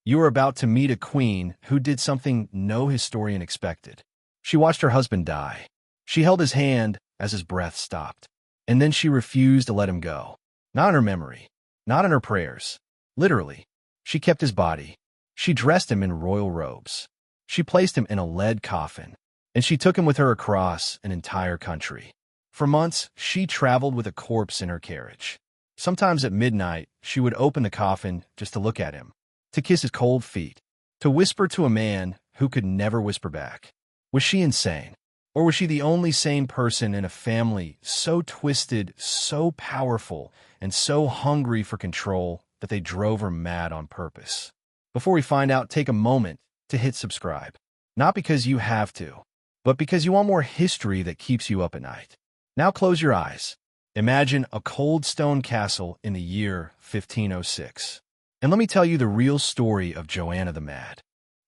You are about to meet a queen who did something no historian expected. She watched her husband die. She held his hand as his breath stopped. And then she refused to let him go. Not in her memory. Not in her prayers. Literally. She kept his body. She dressed him in royal robes. She placed him in a lead coffin. And she took him with her across an entire country. For months, she traveled with a corpse in her carriage. Sometimes at midnight, she would open the coffin just to look at him, to kiss his cold feet, to whisper to a man who could never whisper back. Was she insane? Or was she the only sane person in a family so twisted, so powerful, and so hungry for control that they drove her mad on purpose? Before we find out, take a moment to hit subscribe. Not because you have to, but because you want more history that keeps you up at night. Now close your eyes. Imagine a cold stone castle in the year 1506. And let me tell you the real story of Joanna the Mad.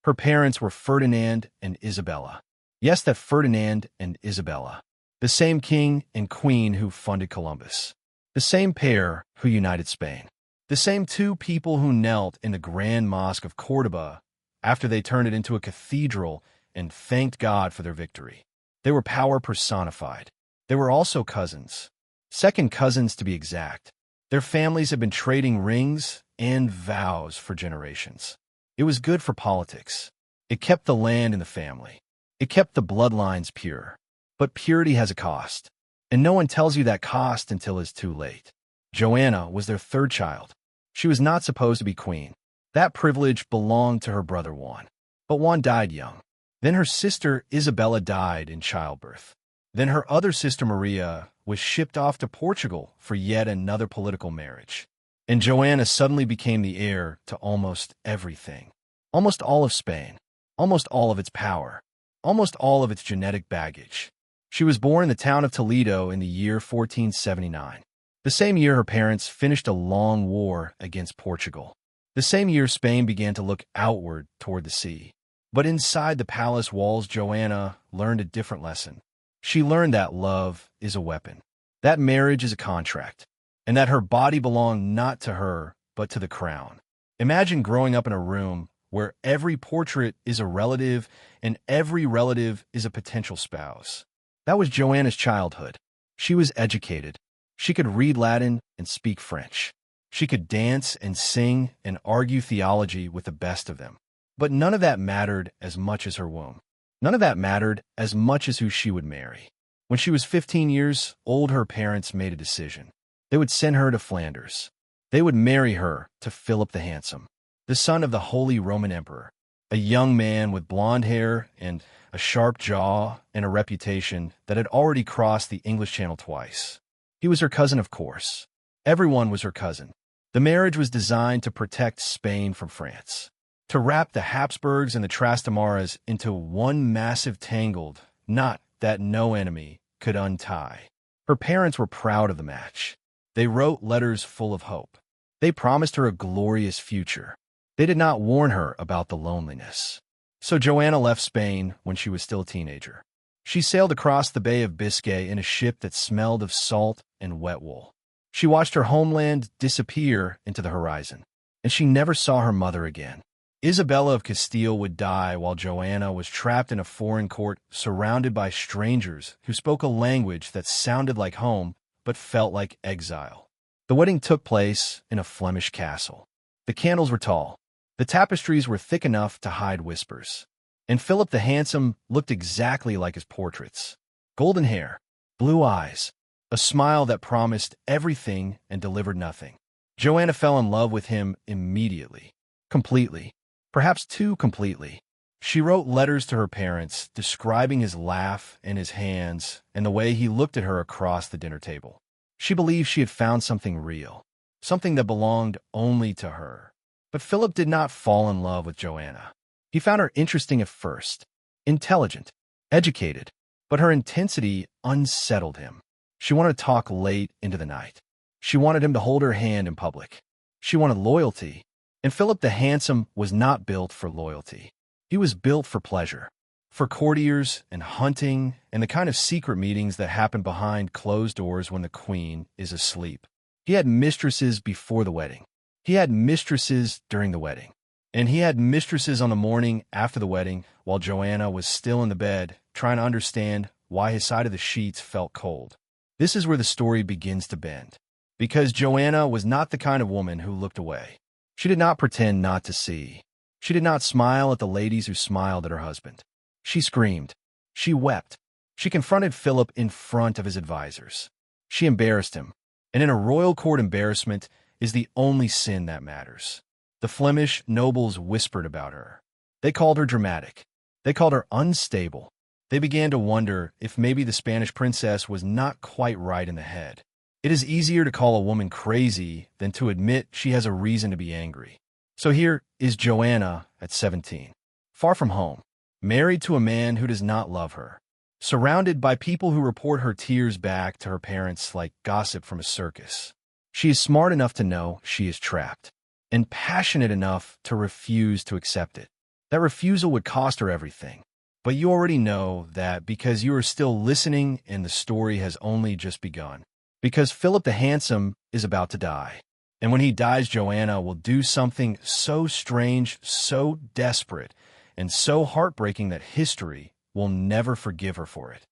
Her parents were Ferdinand and Isabella. Yes, that Ferdinand and Isabella. The same king and queen who funded Columbus. The same pair who united Spain. The same two people who knelt in the Grand Mosque of Cordoba after they turned it into a cathedral and thanked God for their victory. They were power personified. They were also cousins. Second cousins, to be exact. Their families had been trading rings and vows for generations. It was good for politics. It kept the land in the family. It kept the bloodlines pure. But purity has a cost. And no one tells you that cost until it's too late. Joanna was their third child. She was not supposed to be queen. That privilege belonged to her brother Juan. But Juan died young. Then her sister Isabella died in childbirth. Then her other sister Maria was shipped off to Portugal for yet another political marriage. And Joanna suddenly became the heir to almost everything. Almost all of Spain. Almost all of its power. Almost all of its genetic baggage. She was born in the town of Toledo in the year 1479. The same year her parents finished a long war against Portugal. The same year Spain began to look outward toward the sea. But inside the palace walls, Joanna learned a different lesson. She learned that love is a weapon, that marriage is a contract, and that her body belonged not to her, but to the crown. Imagine growing up in a room where every portrait is a relative and every relative is a potential spouse. That was Joanna's childhood. She was educated. She could read Latin and speak French. She could dance and sing and argue theology with the best of them. But none of that mattered as much as her womb. None of that mattered as much as who she would marry. When she was 15 years old, her parents made a decision. They would send her to Flanders. They would marry her to Philip the Handsome, the son of the Holy Roman Emperor, a young man with blonde hair and a sharp jaw and a reputation that had already crossed the English Channel twice. He was her cousin, of course. Everyone was her cousin. The marriage was designed to protect Spain from France, to wrap the Habsburgs and the Trastamaras into one massive tangled knot that no enemy could untie. Her parents were proud of the match. They wrote letters full of hope. They promised her a glorious future. They did not warn her about the loneliness. So Joanna left Spain when she was still a teenager. She sailed across the Bay of Biscay in a ship that smelled of salt and wet wool. She watched her homeland disappear into the horizon, and she never saw her mother again. Isabella of Castile would die while Joanna was trapped in a foreign court surrounded by strangers who spoke a language that sounded like home but felt like exile. The wedding took place in a Flemish castle. The candles were tall. The tapestries were thick enough to hide whispers. And Philip the Handsome looked exactly like his portraits. Golden hair, blue eyes, a smile that promised everything and delivered nothing. Joanna fell in love with him immediately, completely. Perhaps too completely. She wrote letters to her parents describing his laugh and his hands and the way he looked at her across the dinner table. She believed she had found something real, something that belonged only to her. But Philip did not fall in love with Joanna. He found her interesting at first, intelligent, educated, but her intensity unsettled him. She wanted to talk late into the night. She wanted him to hold her hand in public. She wanted loyalty. And Philip the Handsome was not built for loyalty. He was built for pleasure, for courtiers and hunting and the kind of secret meetings that happen behind closed doors when the queen is asleep. He had mistresses before the wedding. He had mistresses during the wedding. And he had mistresses on the morning after the wedding, while Joanna was still in the bed, trying to understand why his side of the sheets felt cold. This is where the story begins to bend. Because Joanna was not the kind of woman who looked away. She did not pretend not to see. She did not smile at the ladies who smiled at her husband. She screamed. She wept. She confronted Philip in front of his advisors. She embarrassed him. And in a royal court, embarrassment is the only sin that matters. The Flemish nobles whispered about her. They called her dramatic. They called her unstable. They began to wonder if maybe the Spanish princess was not quite right in the head. It is easier to call a woman crazy than to admit she has a reason to be angry. So here is Joanna at 17, far from home, married to a man who does not love her, surrounded by people who report her tears back to her parents like gossip from a circus. She is smart enough to know she is trapped, and passionate enough to refuse to accept it. That refusal would cost her everything. But you already know that because you are still listening and the story has only just begun. Because Philip the Handsome is about to die. And when he dies, Joanna will do something so strange, so desperate, and so heartbreaking that history will never forgive her for it.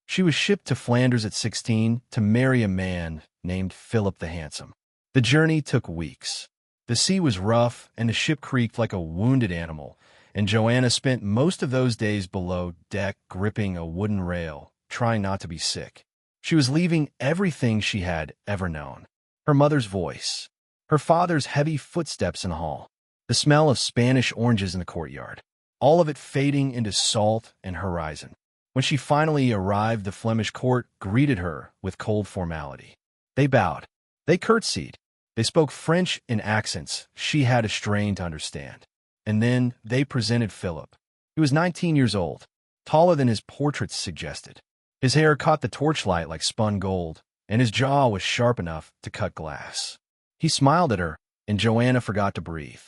She was shipped to Flanders at 16 to marry a man named Philip the Handsome. The journey took weeks. The sea was rough and the ship creaked like a wounded animal, and Joanna spent most of those days below deck gripping a wooden rail, trying not to be sick. She was leaving everything she had ever known. Her mother's voice, her father's heavy footsteps in the hall, the smell of Spanish oranges in the courtyard, all of it fading into salt and horizon. When she finally arrived, the Flemish court greeted her with cold formality. They bowed. They curtsied. They spoke French in accents she had a strain to understand. And then they presented Philip. He was 19 years old, taller than his portraits suggested. His hair caught the torchlight like spun gold, and his jaw was sharp enough to cut glass. He smiled at her, and Joanna forgot to breathe.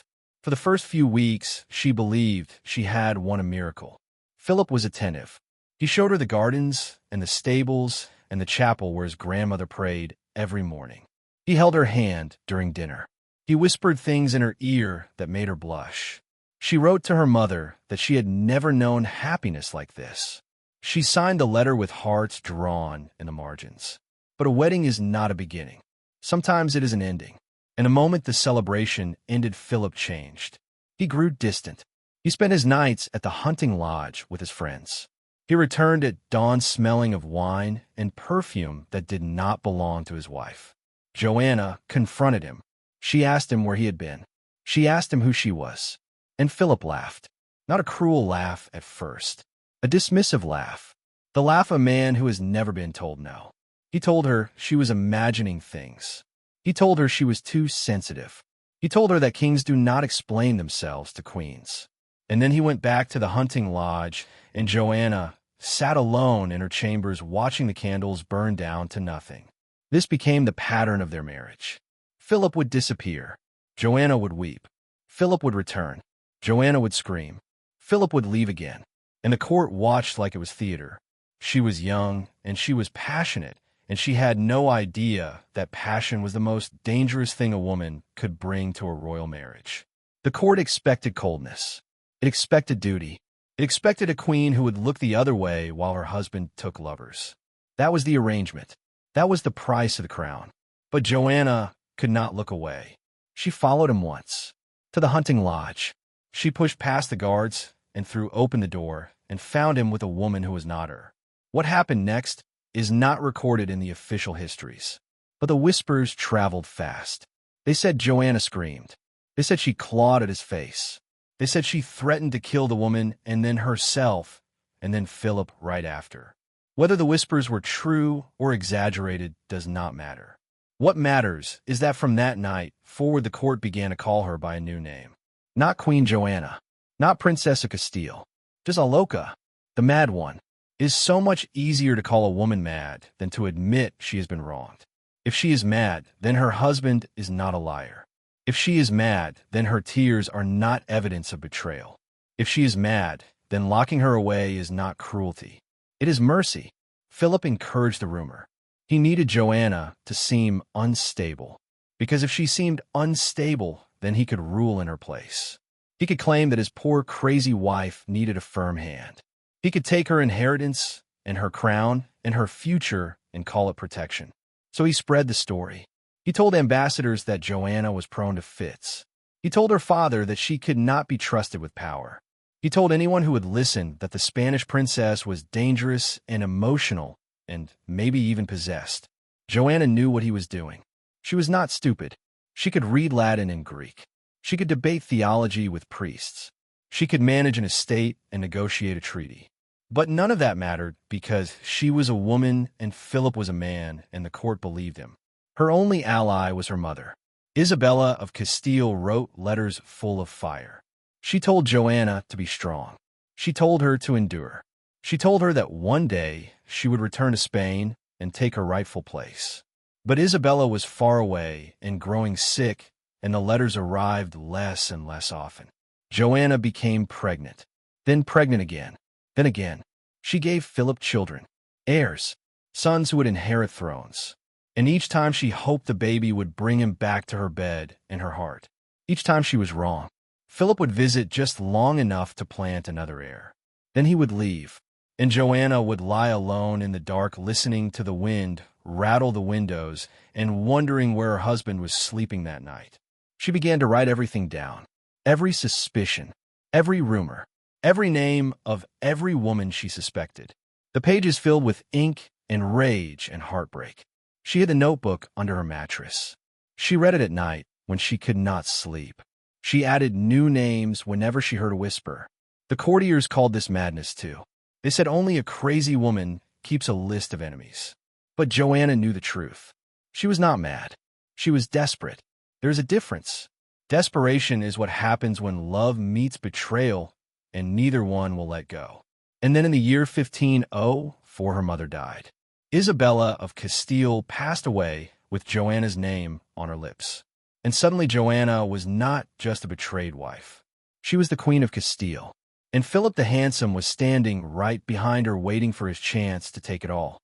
For the first few weeks, she believed she had won a miracle. Philip was attentive. He showed her the gardens and the stables and the chapel where his grandmother prayed every morning. He held her hand during dinner. He whispered things in her ear that made her blush. She wrote to her mother that she had never known happiness like this. She signed the letter with hearts drawn in the margins. But a wedding is not a beginning. Sometimes it is an ending. And the moment the celebration ended, Philip changed. He grew distant. He spent his nights at the hunting lodge with his friends. He returned at dawn smelling of wine and perfume that did not belong to his wife. Joanna confronted him. She asked him where he had been. She asked him who she was. And Philip laughed. Not a cruel laugh at first. A dismissive laugh. The laugh of a man who has never been told no. He told her she was imagining things. He told her she was too sensitive. He told her that kings do not explain themselves to queens. And then he went back to the hunting lodge, and Joanna sat alone in her chambers watching the candles burn down to nothing. This became the pattern of their marriage. Philip would disappear. Joanna would weep. Philip would return. Joanna would scream. Philip would leave again. And the court watched like it was theater. She was young, and she was passionate, and she had no idea that passion was the most dangerous thing a woman could bring to a royal marriage. The court expected coldness. It expected duty. It expected a queen who would look the other way while her husband took lovers. That was the arrangement. That was the price of the crown. But Joanna could not look away. She followed him once, to the hunting lodge. She pushed past the guards and threw open the door and found him with a woman who was not her. What happened next is not recorded in the official histories, but the whispers traveled fast. They said Joanna screamed. They said she clawed at his face. They said she threatened to kill the woman and then herself, and then Philip right after. Whether the whispers were true or exaggerated does not matter. What matters is that from that night forward the court began to call her by a new name. Not Queen Joanna, not Princess of Castile, just Aloca, the Mad One. It is so much easier to call a woman mad than to admit she has been wronged. If she is mad, then her husband is not a liar. If she is mad, then her tears are not evidence of betrayal. If she is mad, then locking her away is not cruelty. It is mercy. Philip encouraged the rumor. He needed Joanna to seem unstable, because if she seemed unstable, then he could rule in her place. He could claim that his poor, crazy wife needed a firm hand. He could take her inheritance and her crown and her future and call it protection. So he spread the story. He told ambassadors that Joanna was prone to fits. He told her father that she could not be trusted with power. He told anyone who would listen that the Spanish princess was dangerous and emotional and maybe even possessed. Joanna knew what he was doing. She was not stupid. She could read Latin and Greek. She could debate theology with priests. She could manage an estate and negotiate a treaty. But none of that mattered because she was a woman and Philip was a man, and the court believed him. Her only ally was her mother. Isabella of Castile wrote letters full of fire. She told Joanna to be strong. She told her to endure. She told her that one day she would return to Spain and take her rightful place. But Isabella was far away and growing sick, and the letters arrived less and less often. Joanna became pregnant, then pregnant again, then again. She gave Philip children, heirs, sons who would inherit thrones. And each time she hoped the baby would bring him back to her bed and her heart. Each time she was wrong. Philip would visit just long enough to plant another heir. Then he would leave, and Joanna would lie alone in the dark listening to the wind rattle the windows and wondering where her husband was sleeping that night. She began to write everything down, every suspicion, every rumor, every name of every woman she suspected. The pages filled with ink and rage and heartbreak. She hid the notebook under her mattress. She read it at night when she could not sleep. She added new names whenever she heard a whisper. The courtiers called this madness too. They said only a crazy woman keeps a list of enemies. But Joanna knew the truth. She was not mad. She was desperate. There's a difference. Desperation is what happens when love meets betrayal, and neither one will let go. And then in the year 1504, her mother died. Isabella of Castile passed away with Joanna's name on her lips. And suddenly Joanna was not just a betrayed wife. She was the Queen of Castile. And Philip the Handsome was standing right behind her waiting for his chance to take it all.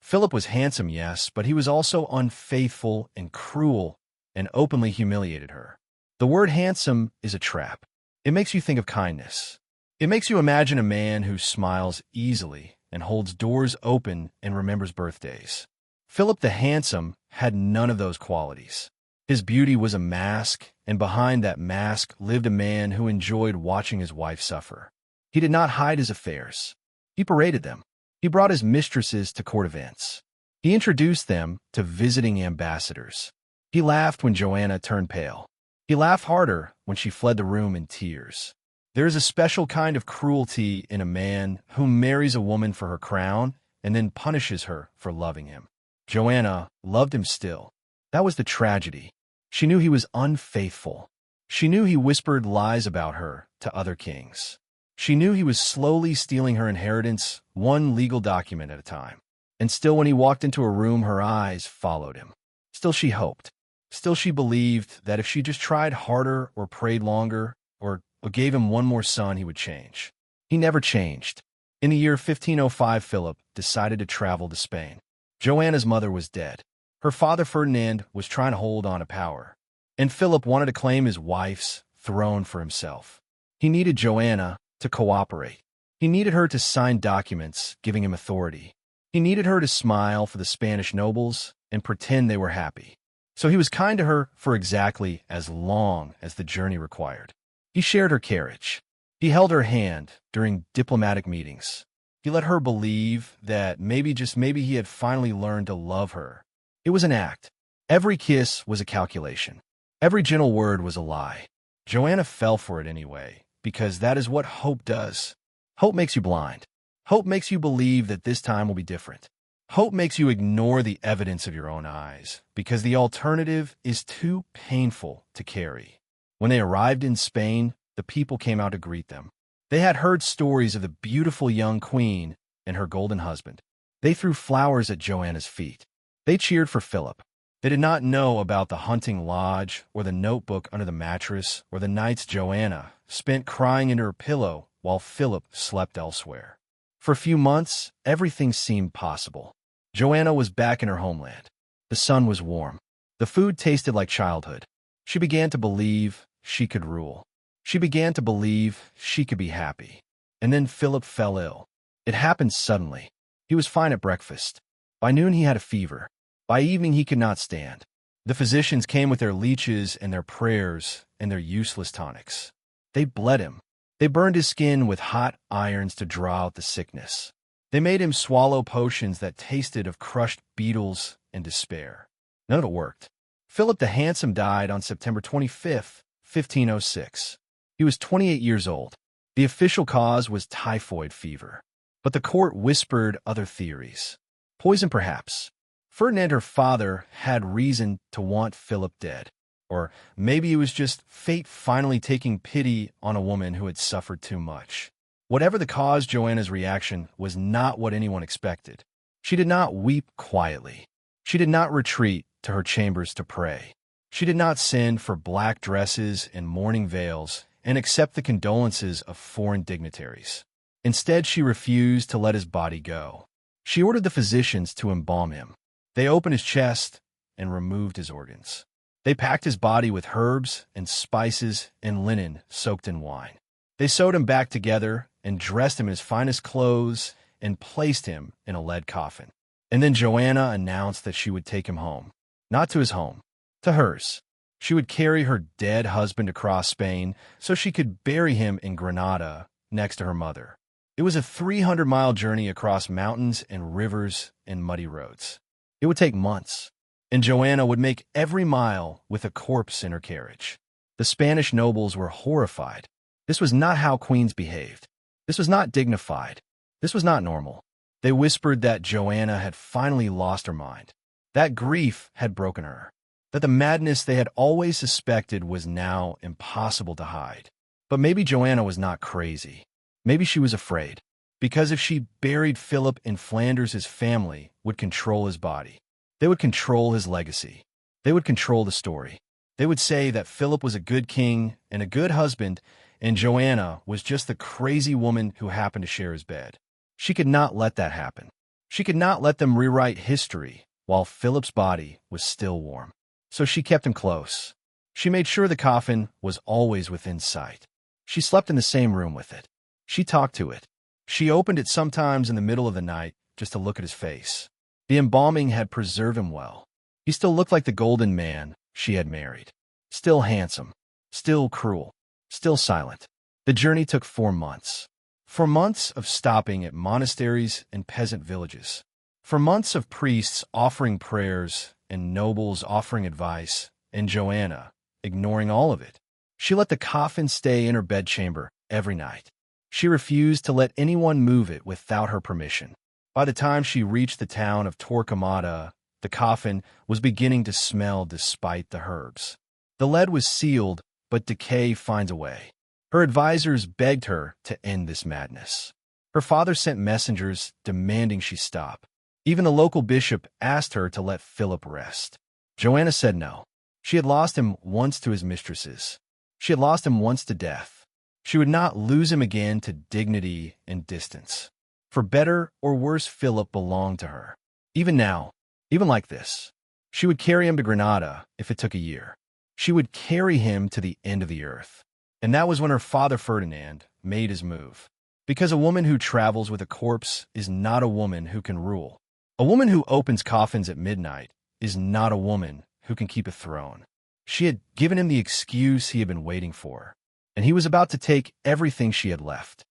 Philip was handsome, yes, but he was also unfaithful and cruel and openly humiliated her. The word handsome is a trap. It makes you think of kindness. It makes you imagine a man who smiles easily and holds doors open and remembers birthdays. Philip the Handsome had none of those qualities. His beauty was a mask, and behind that mask lived a man who enjoyed watching his wife suffer. He did not hide his affairs. He paraded them. He brought his mistresses to court events. He introduced them to visiting ambassadors. He laughed when Joanna turned pale. He laughed harder when she fled the room in tears. There is a special kind of cruelty in a man who marries a woman for her crown and then punishes her for loving him. Joanna loved him still. That was the tragedy. She knew he was unfaithful. She knew he whispered lies about her to other kings. She knew he was slowly stealing her inheritance, one legal document at a time. And still when he walked into a room, her eyes followed him. Still she hoped. Still she believed that if she just tried harder or prayed longer or gave him one more son, he would change. He never changed. In the year 1505, Philip decided to travel to Spain. Joanna's mother was dead. Her father, Ferdinand, was trying to hold on to power. And Philip wanted to claim his wife's throne for himself. He needed Joanna to cooperate. He needed her to sign documents giving him authority. He needed her to smile for the Spanish nobles and pretend they were happy. So he was kind to her for exactly as long as the journey required. He shared her carriage. He held her hand during diplomatic meetings. He let her believe that maybe, just maybe, he had finally learned to love her. It was an act. Every kiss was a calculation. Every gentle word was a lie. Joanna fell for it anyway, because that is what hope does. Hope makes you blind. Hope makes you believe that this time will be different. Hope makes you ignore the evidence of your own eyes, because the alternative is too painful to carry. When they arrived in Spain, the people came out to greet them. They had heard stories of the beautiful young queen and her golden husband. They threw flowers at Joanna's feet. They cheered for Philip. They did not know about the hunting lodge or the notebook under the mattress or the nights Joanna spent crying into her pillow while Philip slept elsewhere. For a few months, everything seemed possible. Joanna was back in her homeland. The sun was warm. The food tasted like childhood. She began to believe she could rule. She began to believe she could be happy. And then Philip fell ill. It happened suddenly. He was fine at breakfast. By noon he had a fever. By evening he could not stand. The physicians came with their leeches and their prayers and their useless tonics. They bled him. They burned his skin with hot irons to draw out the sickness. They made him swallow potions that tasted of crushed beetles and despair. None of it worked. Philip the Handsome died on September 25th, 1506. He was 28 years old. The official cause was typhoid fever. But the court whispered other theories. Poison, perhaps. Ferdinand, her father, had reason to want Philip dead. Or maybe it was just fate finally taking pity on a woman who had suffered too much. Whatever the cause, Joanna's reaction was not what anyone expected. She did not weep quietly. She did not retreat to her chambers to pray. She did not send for black dresses and mourning veils and accept the condolences of foreign dignitaries. Instead, she refused to let his body go. She ordered the physicians to embalm him. They opened his chest and removed his organs. They packed his body with herbs and spices and linen soaked in wine. They sewed him back together and dressed him in his finest clothes and placed him in a lead coffin. And then Joanna announced that she would take him home. Not to his home, to hers. She would carry her dead husband across Spain so she could bury him in Granada next to her mother. It was a 300-mile journey across mountains and rivers and muddy roads. It would take months, and Joanna would make every mile with a corpse in her carriage. The Spanish nobles were horrified. This was not how queens behaved. This was not dignified. This was not normal. They whispered that Joanna had finally lost her mind, that grief had broken her, that the madness they had always suspected was now impossible to hide. But maybe Joanna was not crazy. Maybe she was afraid, because if she buried Philip in Flanders, his family would control his body. They would control his legacy. They would control the story. They would say that Philip was a good king and a good husband, and Joanna was just the crazy woman who happened to share his bed. She could not let that happen. She could not let them rewrite history while Philip's body was still warm. So she kept him close. She made sure the coffin was always within sight. She slept in the same room with it. She talked to it. She opened it sometimes in the middle of the night just to look at his face. The embalming had preserved him well. He still looked like the golden man she had married. Still handsome. Still cruel. Still silent. The journey took 4 months. 4 months of stopping at monasteries and peasant villages. 4 months of priests offering prayers and nobles offering advice, and Joanna ignoring all of it. She let the coffin stay in her bedchamber every night. She refused to let anyone move it without her permission. By the time she reached the town of Torquemada, the coffin was beginning to smell despite the herbs. The lead was sealed, but decay finds a way. Her advisors begged her to end this madness. Her father sent messengers demanding she stop. Even the local bishop asked her to let Philip rest. Joanna said no. She had lost him once to his mistresses. She had lost him once to death. She would not lose him again to dignity and distance. For better or worse, Philip belonged to her. Even now, even like this, she would carry him to Granada if it took a year. She would carry him to the end of the earth. And that was when her father Ferdinand made his move. Because a woman who travels with a corpse is not a woman who can rule. A woman who opens coffins at midnight is not a woman who can keep a throne. She had given him the excuse he had been waiting for, and he was about to take everything she had left.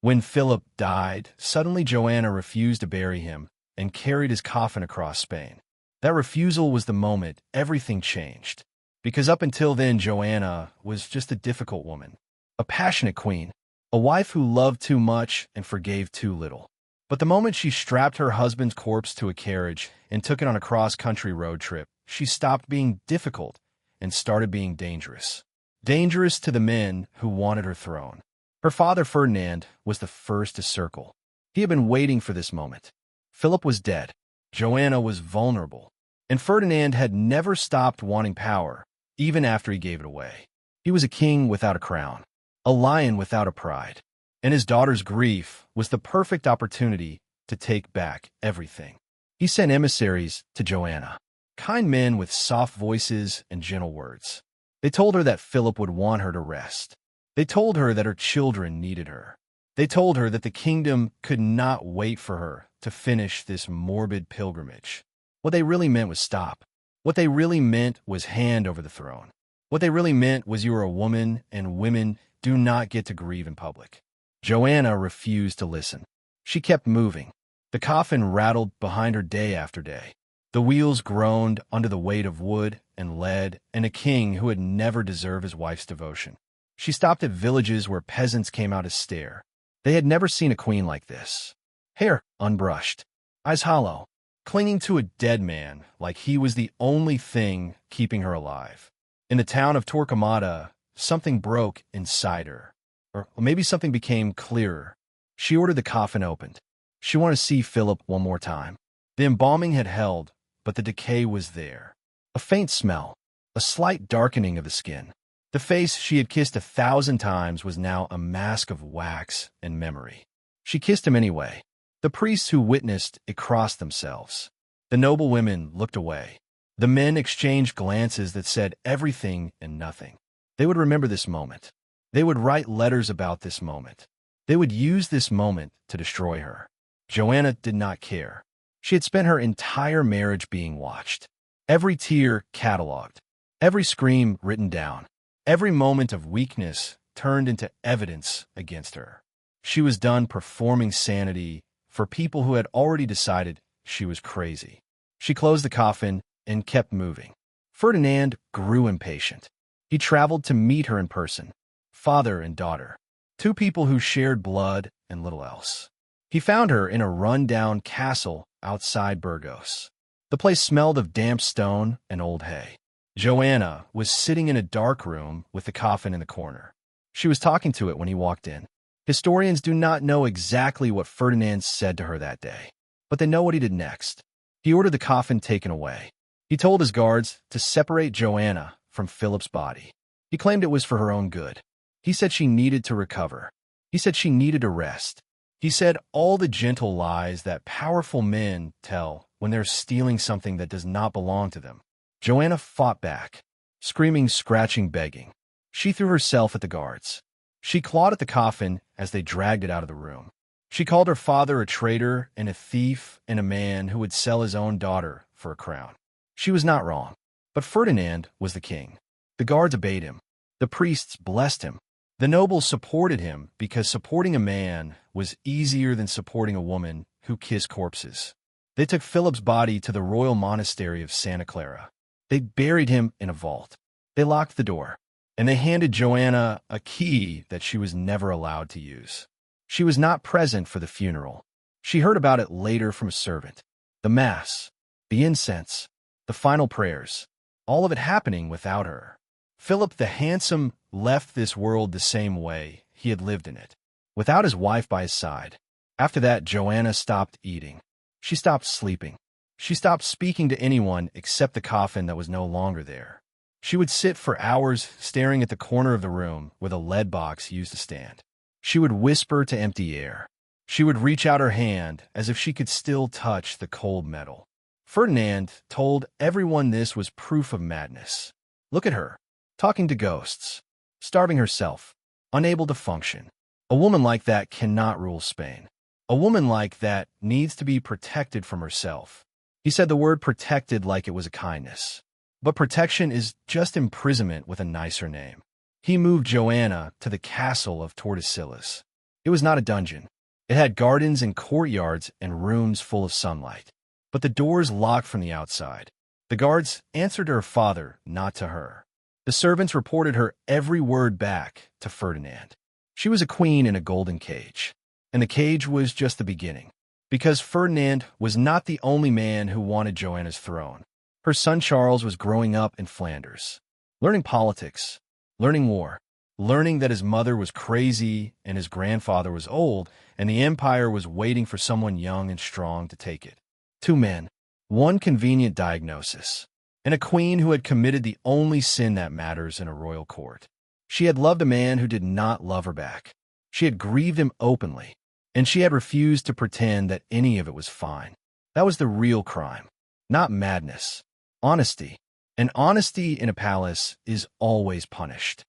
When Philip died, suddenly Joanna refused to bury him and carried his coffin across Spain. That refusal was the moment everything changed, because up until then Joanna was just a difficult woman, a passionate queen, a wife who loved too much and forgave too little. But the moment she strapped her husband's corpse to a carriage and took it on a cross-country road trip, she stopped being difficult and started being dangerous. Dangerous to the men who wanted her throne. Her father Ferdinand was the first to circle. He had been waiting for this moment. Philip was dead. Joanna was vulnerable. And Ferdinand had never stopped wanting power, even after he gave it away. He was a king without a crown, a lion without a pride. And his daughter's grief was the perfect opportunity to take back everything. He sent emissaries to Joanna, kind men with soft voices and gentle words. They told her that Philip would want her to rest. They told her that her children needed her. They told her that the kingdom could not wait for her to finish this morbid pilgrimage. What they really meant was stop. What they really meant was hand over the throne. What they really meant was you are a woman, and women do not get to grieve in public. Joanna refused to listen. She kept moving. The coffin rattled behind her day after day. The wheels groaned under the weight of wood and lead and a king who had never deserved his wife's devotion. She stopped at villages where peasants came out to stare. They had never seen a queen like this. Hair unbrushed, eyes hollow, clinging to a dead man like he was the only thing keeping her alive. In the town of Torquemada, something broke inside her. Or maybe something became clearer. She ordered the coffin opened. She wanted to see Philip one more time. The embalming had held, but the decay was there. A faint smell, a slight darkening of the skin. The face she had kissed 1,000 times was now a mask of wax and memory. She kissed him anyway. The priests who witnessed it crossed themselves. The noble women looked away. The men exchanged glances that said everything and nothing. They would remember this moment. They would write letters about this moment. They would use this moment to destroy her. Joanna did not care. She had spent her entire marriage being watched. Every tear catalogued. Every scream written down. Every moment of weakness turned into evidence against her. She was done performing sanity for people who had already decided she was crazy. She closed the coffin and kept moving. Ferdinand grew impatient. He traveled to meet her in person, father and daughter, two people who shared blood and little else. He found her in a run-down castle outside Burgos. The place smelled of damp stone and old hay. Joanna was sitting in a dark room with the coffin in the corner. She was talking to it when he walked in. Historians do not know exactly what Ferdinand said to her that day, but they know what he did next. He ordered the coffin taken away. He told his guards to separate Joanna from Philip's body. He claimed it was for her own good. He said she needed to recover. He said she needed a rest. He said all the gentle lies that powerful men tell when they're stealing something that does not belong to them. Joanna fought back, screaming, scratching, begging. She threw herself at the guards. She clawed at the coffin as they dragged it out of the room. She called her father a traitor and a thief and a man who would sell his own daughter for a crown. She was not wrong, but Ferdinand was the king. The guards obeyed him. The priests blessed him. The nobles supported him because supporting a man was easier than supporting a woman who kissed corpses. They took Philip's body to the royal monastery of Santa Clara. They buried him in a vault. They locked the door, and they handed Joanna a key that she was never allowed to use. She was not present for the funeral. She heard about it later from a servant. The Mass, the incense, the final prayers, all of it happening without her. Philip the Handsome left this world the same way he had lived in it, without his wife by his side. After that, Joanna stopped eating. She stopped sleeping. She stopped speaking to anyone except the coffin that was no longer there. She would sit for hours staring at the corner of the room where the lead box used to stand. She would whisper to empty air. She would reach out her hand as if she could still touch the cold metal. Ferdinand told everyone this was proof of madness. Look at her, talking to ghosts, starving herself, unable to function. A woman like that cannot rule Spain. A woman like that needs to be protected from herself. He said the word protected like it was a kindness. But protection is just imprisonment with a nicer name. He moved Joanna to the castle of Tordesillas. It was not a dungeon. It had gardens and courtyards and rooms full of sunlight. But the doors locked from the outside. The guards answered to her father, not to her. The servants reported her every word back to Ferdinand. She was a queen in a golden cage. And the cage was just the beginning. Because Ferdinand was not the only man who wanted Joanna's throne. Her son Charles was growing up in Flanders, learning politics, learning war, learning that his mother was crazy and his grandfather was old, and the empire was waiting for someone young and strong to take it. Two men, one convenient diagnosis, and a queen who had committed the only sin that matters in a royal court. She had loved a man who did not love her back. She had grieved him openly, and she had refused to pretend that any of it was fine. That was the real crime, not madness. Honesty. And honesty in a palace is always punished.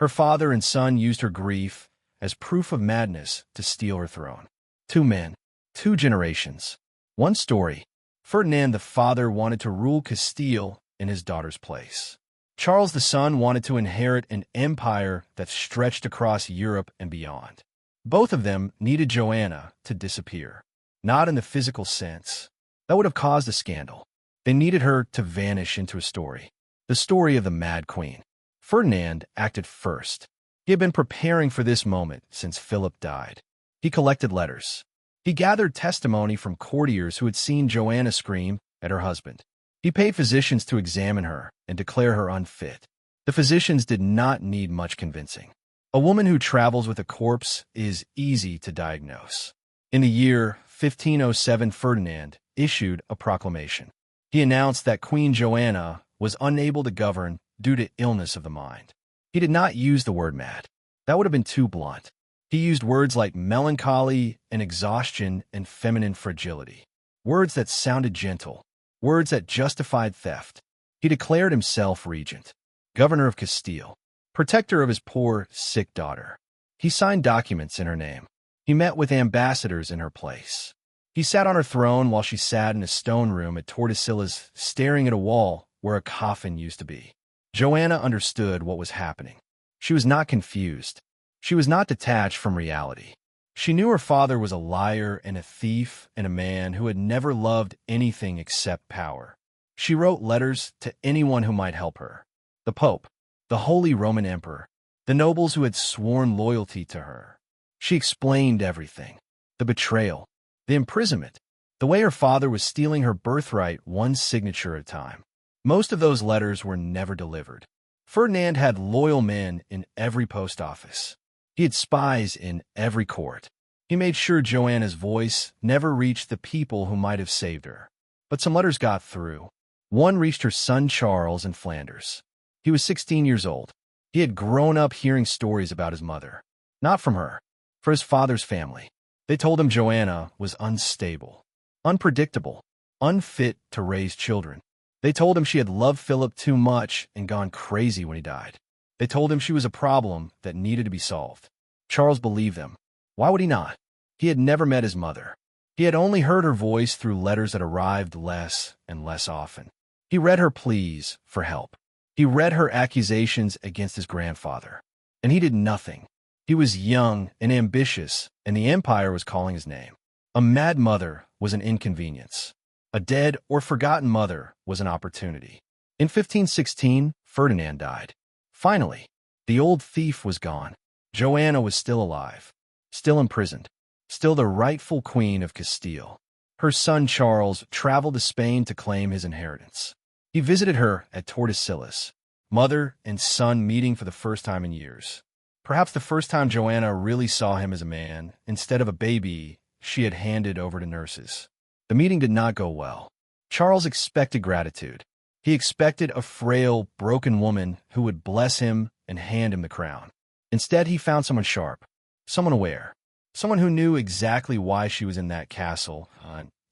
Her father and son used her grief as proof of madness to steal her throne. Two men, two generations. One story. Ferdinand the father wanted to rule Castile in his daughter's place. Charles the son wanted to inherit an empire that stretched across Europe and beyond. Both of them needed Joanna to disappear. Not in the physical sense. That would have caused a scandal. They needed her to vanish into a story. The story of the Mad Queen. Ferdinand acted first. He had been preparing for this moment since Philip died. He collected letters. He gathered testimony from courtiers who had seen Joanna scream at her husband. He paid physicians to examine her and declare her unfit. The physicians did not need much convincing. A woman who travels with a corpse is easy to diagnose. In the year 1507, Ferdinand issued a proclamation. He announced that Queen Joanna was unable to govern due to illness of the mind. He did not use the word mad. That would have been too blunt. He used words like melancholy and exhaustion and feminine fragility. Words that sounded gentle. Words that justified theft. He declared himself regent, governor of Castile, protector of his poor, sick daughter. He signed documents in her name. He met with ambassadors in her place. He sat on her throne while she sat in a stone room at Tordesillas, staring at a wall where a coffin used to be. Joanna understood what was happening. She was not confused. She was not detached from reality. She knew her father was a liar and a thief and a man who had never loved anything except power. She wrote letters to anyone who might help her. The Pope, the Holy Roman Emperor, the nobles who had sworn loyalty to her. She explained everything. The betrayal, the imprisonment, the way her father was stealing her birthright one signature at a time. Most of those letters were never delivered. Ferdinand had loyal men in every post office. He had spies in every court. He made sure Joanna's voice never reached the people who might have saved her. But some letters got through. One reached her son Charles in Flanders. He was 16 years old. He had grown up hearing stories about his mother. Not from her, for his father's family. They told him Joanna was unstable, unpredictable, unfit to raise children. They told him she had loved Philip too much and gone crazy when he died. They told him she was a problem that needed to be solved. Charles believed them. Why would he not? He had never met his mother. He had only heard her voice through letters that arrived less and less often. He read her pleas for help. He read her accusations against his grandfather. And he did nothing. He was young and ambitious, and the empire was calling his name. A mad mother was an inconvenience. A dead or forgotten mother was an opportunity. In 1516, Ferdinand died. Finally, the old thief was gone. Joanna was still alive, still imprisoned, still the rightful queen of Castile. Her son Charles traveled to Spain to claim his inheritance. He visited her at Tordesillas, mother and son meeting for the first time in years. Perhaps the first time Joanna really saw him as a man, instead of a baby she had handed over to nurses. The meeting did not go well. Charles expected gratitude. He expected a frail, broken woman who would bless him and hand him the crown. Instead, he found someone sharp, someone aware, someone who knew exactly why she was in that castle,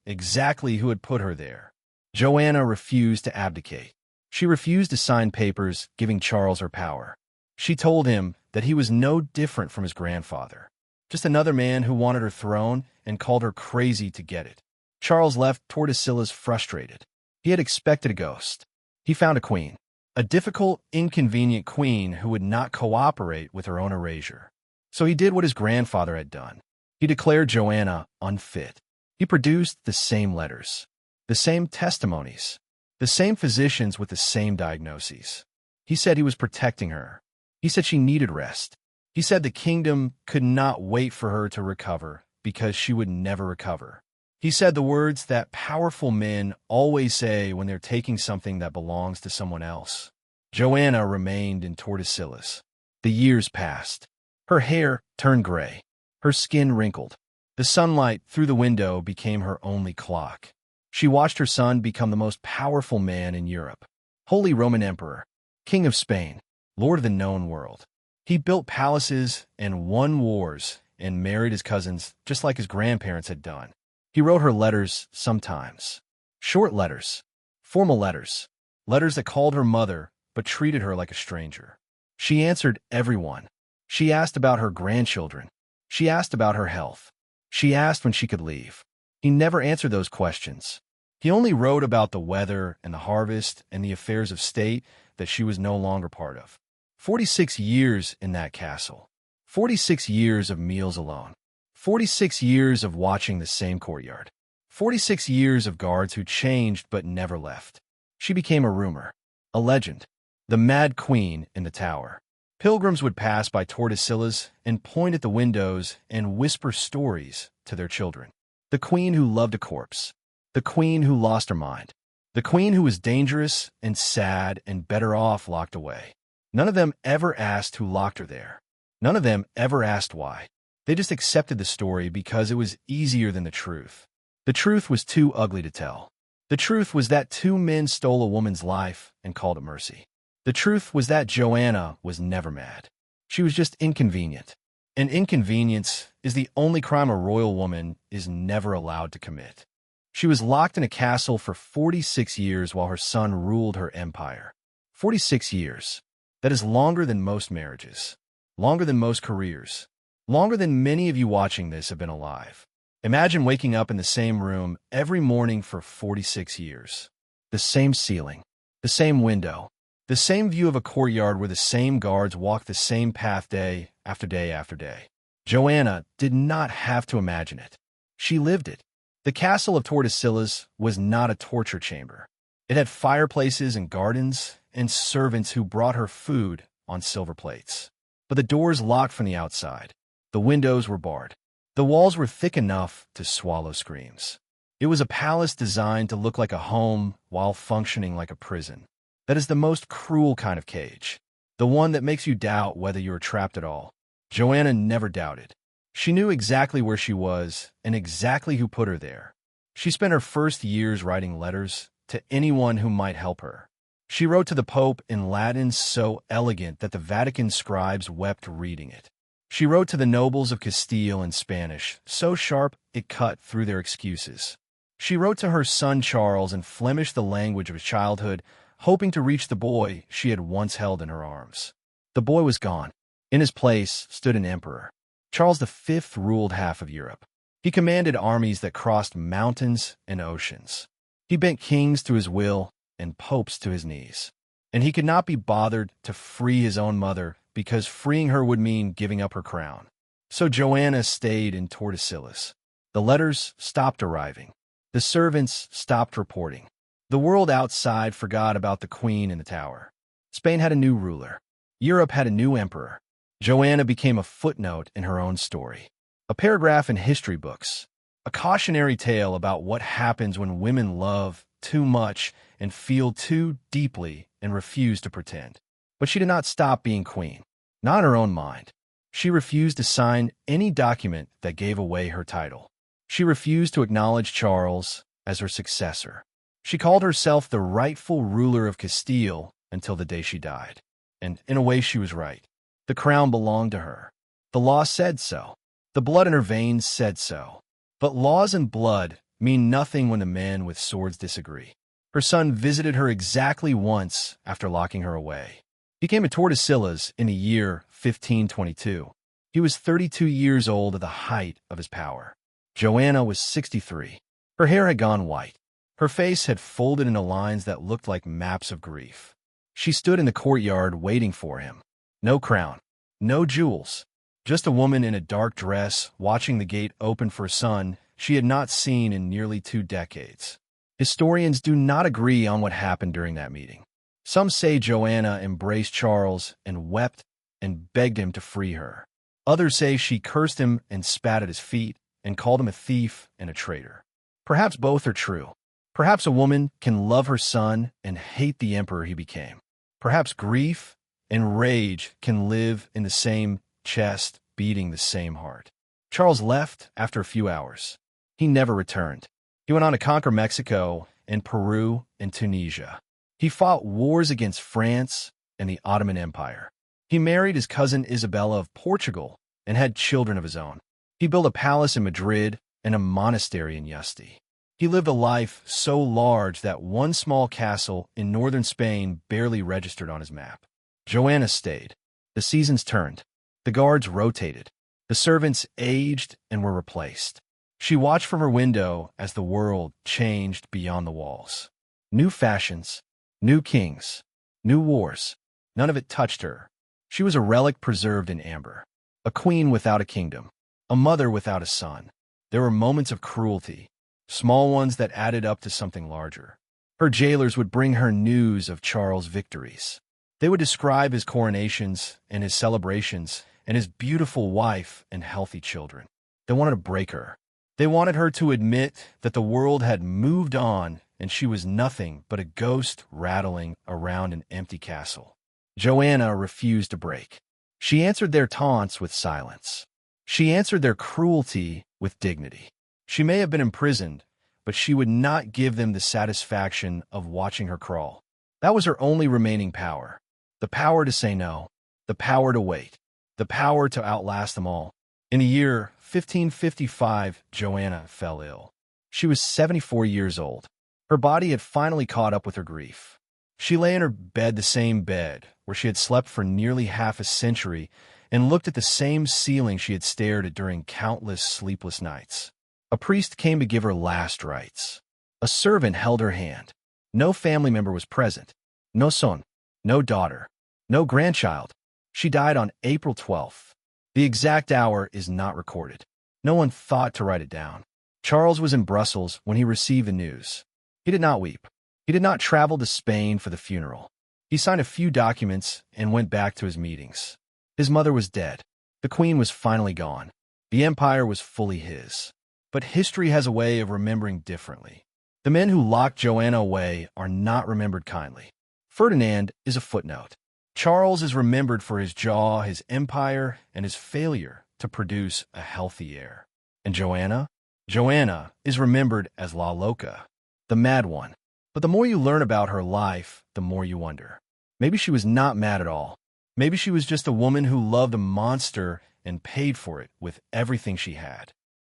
exactly who had put her there. Joanna refused to abdicate. She refused to sign papers giving Charles her power. She told him that he was no different from his grandfather, just another man who wanted her throne and called her crazy to get it. Charles left Tordesillas frustrated. He had expected a ghost. He found a queen, a difficult, inconvenient queen who would not cooperate with her own erasure. So he did what his grandfather had done. He declared Joanna unfit. He produced the same letters, the same testimonies, the same physicians with the same diagnoses. He said he was protecting her. He said she needed rest. He said the kingdom could not wait for her to recover because she would never recover. He said the words that powerful men always say when they're taking something that belongs to someone else. Joanna remained in Tordesillas. The years passed. Her hair turned gray. Her skin wrinkled. The sunlight through the window became her only clock. She watched her son become the most powerful man in Europe. Holy Roman Emperor, King of Spain, Lord of the known world. He built palaces and won wars and married his cousins just like his grandparents had done. He wrote her letters sometimes. Short letters, formal letters, letters that called her mother but treated her like a stranger. She answered everyone. She asked about her grandchildren. She asked about her health. She asked when she could leave. He never answered those questions. He only wrote about the weather and the harvest and the affairs of state that she was no longer part of. 46 years in that castle. 46 years of meals alone. 46 years of watching the same courtyard. 46 years of guards who changed but never left. She became a rumor, a legend, the Mad Queen in the tower. Pilgrims would pass by Tordesillas and point at the windows and whisper stories to their children. The queen who loved a corpse. The queen who lost her mind. The queen who was dangerous and sad and better off locked away. None of them ever asked who locked her there. None of them ever asked why. They just accepted the story because it was easier than the truth. The truth was too ugly to tell. The truth was that two men stole a woman's life and called it mercy. The truth was that Joanna was never mad. She was just inconvenient. And inconvenience is the only crime a royal woman is never allowed to commit. She was locked in a castle for 46 years while her son ruled her empire. 46 years. That is longer than most marriages. Longer than most careers. Longer than many of you watching this have been alive. Imagine waking up in the same room every morning for 46 years. The same ceiling. The same window. The same view of a courtyard where the same guards walk the same path day after day after day. Joanna did not have to imagine it. She lived it. The castle of Tordesillas was not a torture chamber. It had fireplaces and gardens and servants who brought her food on silver plates. But the doors locked from the outside. The windows were barred. The walls were thick enough to swallow screams. It was a palace designed to look like a home while functioning like a prison. That is the most cruel kind of cage. The one that makes you doubt whether you are trapped at all. Joanna never doubted. She knew exactly where she was and exactly who put her there. She spent her first years writing letters to anyone who might help her. She wrote to the Pope in Latin so elegant that the Vatican scribes wept reading it. She wrote to the nobles of Castile in Spanish, so sharp it cut through their excuses. She wrote to her son Charles in Flemish, the language of his childhood, hoping to reach the boy she had once held in her arms. The boy was gone. In his place stood an emperor. Charles V ruled half of Europe. He commanded armies that crossed mountains and oceans. He bent kings to his will and popes to his knees. And he could not be bothered to free his own mother because freeing her would mean giving up her crown. So Joanna stayed in Tordesillas. The letters stopped arriving. The servants stopped reporting. The world outside forgot about the queen in the tower. Spain had a new ruler. Europe had a new emperor. Joanna became a footnote in her own story. A paragraph in history books. A cautionary tale about what happens when women love too much and feel too deeply and refuse to pretend. But she did not stop being queen. Not in her own mind. She refused to sign any document that gave away her title. She refused to acknowledge Charles as her successor. She called herself the rightful ruler of Castile until the day she died. And in a way she was right. The crown belonged to her. The law said so. The blood in her veins said so. But laws and blood mean nothing when the men with swords disagree. Her son visited her exactly once after locking her away. He came to Tordesillas in the year 1522. He was 32 years old at the height of his power. Joanna was 63. Her hair had gone white. Her face had folded into lines that looked like maps of grief. She stood in the courtyard waiting for him. No crown, no jewels, just a woman in a dark dress watching the gate open for a son she had not seen in nearly 2 decades. Historians do not agree on what happened during that meeting. Some say Joanna embraced Charles and wept and begged him to free her. Others say she cursed him and spat at his feet and called him a thief and a traitor. Perhaps both are true. Perhaps a woman can love her son and hate the emperor he became. Perhaps grief and rage can live in the same chest, beating the same heart. Charles left after a few hours. He never returned. He went on to conquer Mexico and Peru and Tunisia. He fought wars against France and the Ottoman Empire. He married his cousin Isabella of Portugal and had children of his own. He built a palace in Madrid and a monastery in Yuste. He lived a life so large that one small castle in northern Spain barely registered on his map. Joanna stayed. The seasons turned. The guards rotated. The servants aged and were replaced. She watched from her window as the world changed beyond the walls. New fashions, new kings, new wars. None of it touched her. She was a relic preserved in amber, a queen without a kingdom, a mother without a son. There were moments of cruelty, small ones that added up to something larger. Her jailers would bring her news of Charles' victories. They would describe his coronations and his celebrations and his beautiful wife and healthy children. They wanted to break her. They wanted her to admit that the world had moved on and she was nothing but a ghost rattling around an empty castle. Joanna refused to break. She answered their taunts with silence. She answered their cruelty with dignity. She may have been imprisoned, but she would not give them the satisfaction of watching her crawl. That was her only remaining power. The power to say no, the power to wait, the power to outlast them all. In the year 1555, Joanna fell ill. She was 74 years old. Her body had finally caught up with her grief. She lay in her bed, the same bed where she had slept for nearly half a century, and looked at the same ceiling she had stared at during countless sleepless nights. A priest came to give her last rites. A servant held her hand. No family member was present. No son, no daughter, no grandchild. She died on April 12th. The exact hour is not recorded. No one thought to write it down. Charles was in Brussels when he received the news. He did not weep. He did not travel to Spain for the funeral. He signed a few documents and went back to his meetings. His mother was dead. The queen was finally gone. The empire was fully his. But history has a way of remembering differently. The men who locked Joanna away are not remembered kindly. Ferdinand is a footnote. Charles is remembered for his jaw, his empire, and his failure to produce a healthy heir. And Joanna? Joanna is remembered as La Loca, the mad one. But the more you learn about her life, the more you wonder. Maybe she was not mad at all. Maybe she was just a woman who loved a monster and paid for it with everything she had.